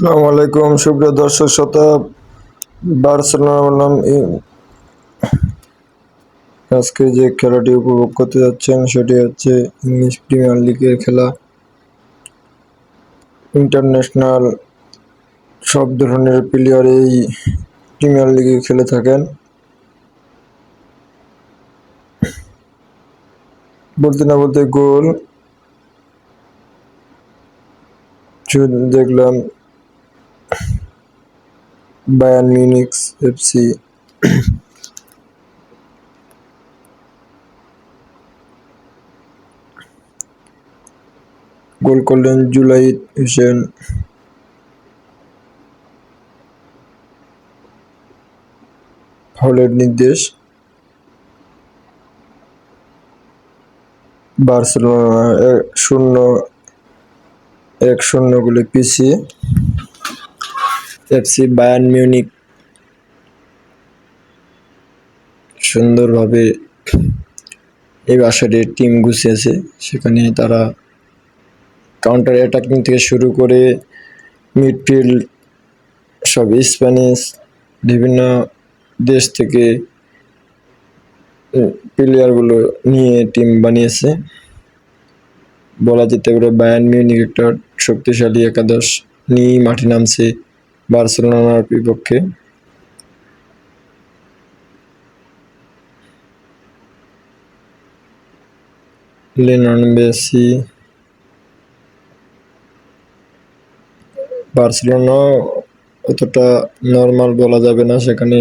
আসসালামু আলাইকুম সুপ্রিয় দর্শক শ্রোতা। বার্সেলোনা বনাম আজকে যে খেলাটি উপভোগ করতে যাচ্ছেন সেটি হচ্ছে ইংলিশ প্রিমিয়ার লিগের খেলা। ইন্টারন্যাশনাল সব ধরনের প্লেয়ার এই প্রিমিয়ার লিগে খেলে থাকেন। বলতে না বলতে গোল দেখলাম বায়ার্ন মিউনিখ এফসি গোল করলেন জুলাইদ হোসেন। ফাউলের নির্দেশ। বার্সেলোনা 1-0 গোলে পিছিয়ে। এফসি বায়ার্ন মিউনিখ সুন্দরভাবে এই আসরে টিম গুছিয়েছে। সেখানে তারা কাউন্টার অ্যাটাকিং থেকে শুরু করে মিডফিল্ড সব স্প্যানিশ বিভিন্ন দেশ থেকে প্লেয়ারগুলো নিয়ে টিম বানিয়েছে। বলা যেতে পারে বায়ার্ন মিউনিখ একটা শক্তিশালী একাদশ নিয়ে মাঠে নামছে বার্সেলোনার বিপক্ষে। লিওনেল মেসি বার্সেলোনা অতটা নর্মাল বলা যাবে না, সেখানে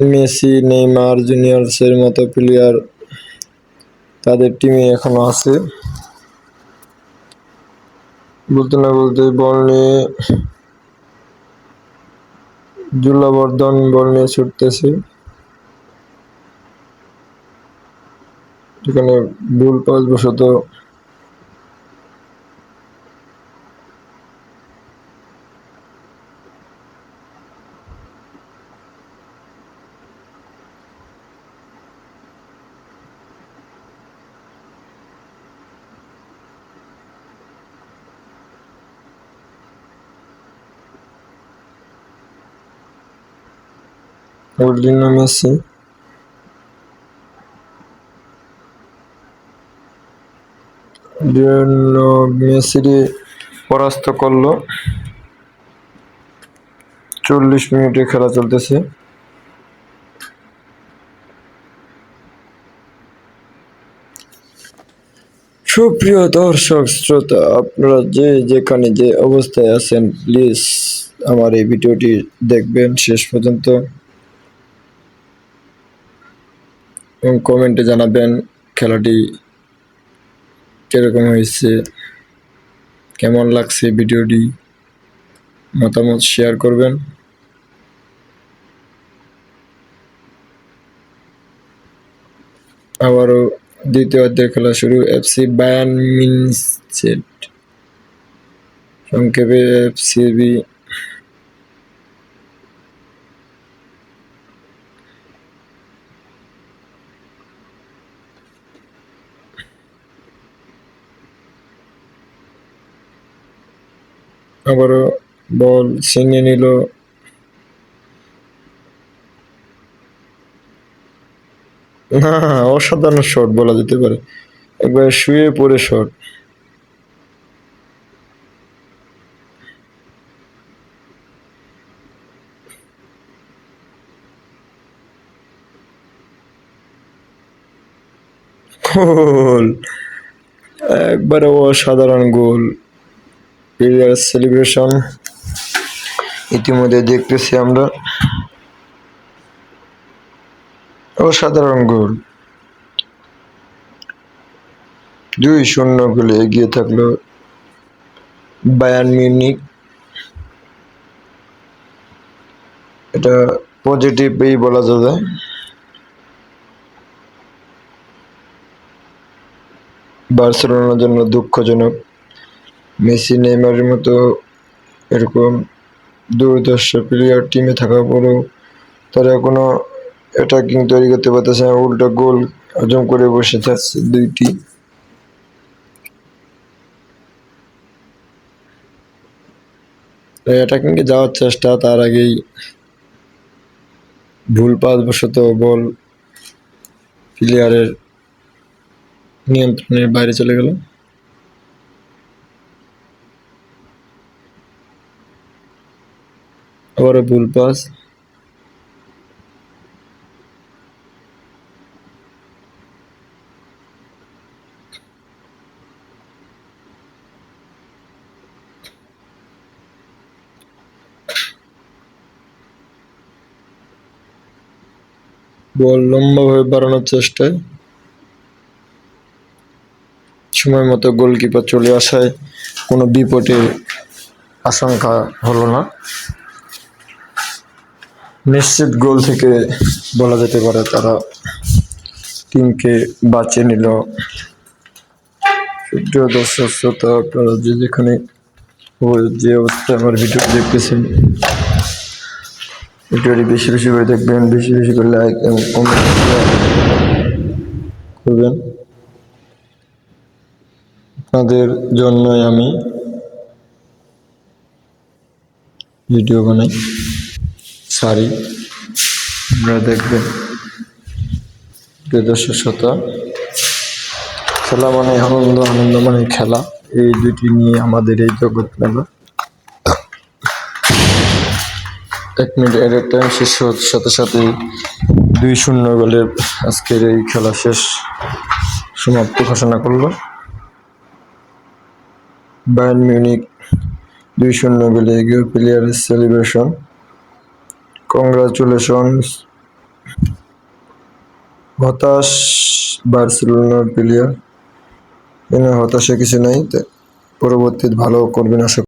মেসি নেইমার জুনিয়র্সের মতো প্লেয়ার তাদের টিমে এখনো আছে। বলতে না বলতে বল নিয়ে জুলাবর্ধন বল নিয়ে ছুটতেছে, যেখানে ভুল পাস বশত মেসিকে পরাস্ত করলো। 40 মিনিটে খেলা চলতেছে। সুপ্রিয় দর্শক শ্রোতা, আপনারা যে যেখানে যে অবস্থায় আছেন প্লিজ আমার এই ভিডিওটি দেখবেন শেষ পর্যন্ত এবং কমেন্টে জানাবেন খেলাটি কিরকম হয়েছে, কেমন লাগছে ভিডিওটি, মতামত শেয়ার করবেন। আবারও দ্বিতীয় অধ্যায়ের খেলা শুরু। এফসি বায়ার্ন মিউনিখ, সংক্ষেপে এফসিবি। আবারও বল ছিনিয়ে নিল না, অসাধারণ শট বলা যেতে পারে, একবার শুয়ে পড়ে শট। গোল, একবারে অসাধারণ গোল। প্লেয়ার সেলিব্রেশন ইতিমধ্যে দেখতেছি আমরা, অসাধারণ গোল। 2-0 গোলে এগিয়ে থাকলো বায়ার্ন মিউনিখ। এটা পজিটিভই বলা যাবে। বার্সেলোনার জন্য দুঃখজনক, মেসি নেইমারের মতো এরকম দুর্ধর্ষ প্লেয়ার টিমে থাকার পরেও তারা কোনো অ্যাটাকিং তৈরি করতে পারতেছে না, উল্টা গোল হজম করে বসে থাকছে দুইটি। অ্যাটাকিংয়ে যাওয়ার চেষ্টা, তার আগেই ভুল পাসবশত বল প্লেয়ারের নিয়ন্ত্রণের বাইরে চলে গেল। আবারও ভুল পাস, বল লম্বাভাবে বাড়ানোর চেষ্টায় সময় মতো গোলকিপার চলে আসায় কোনো বিপদের আশঙ্কা হলো না। নিশ্চিত গোল থেকে বলা যেতে পারে তারা টিমকে বাঁচিয়ে নিল। সুপ্রিয় দর্শক শ্রোতা, আপনারা যেখানে যে অবস্থায় আমার ভিডিও দেখতেছেন, ভিডিওটি বেশি বেশি করে দেখবেন, বেশি বেশি করে লাইক এবং কমেন্ট করবেন। আপনাদের জন্যই আমি ভিডিও বানাই, সারি আপনারা দেখবেন। প্রিয় দর্শক শ্রোতা, খেলা মানে আনন্দ, আনন্দ মানে খেলা, এই দুটি নিয়ে আমাদের এই জগৎ মেলা। 1 মিনিট এর টাইম শেষ হওয়ার সাথে সাথে 2-0 গোলে আজকের এই খেলা শেষ সমাপ্তি ঘোষণা করলো। বায়ার্ন মিউনিক 2-0 গোলে এগিয়ে, প্লেয়ারের সেলিব্রেশন। কংগ্রাচুলেশনস। হতাশ বার্সেলোনার প্লেয়ার, হতাশা কিছু নাই, পরবর্তীতে ভালো করবেন আশা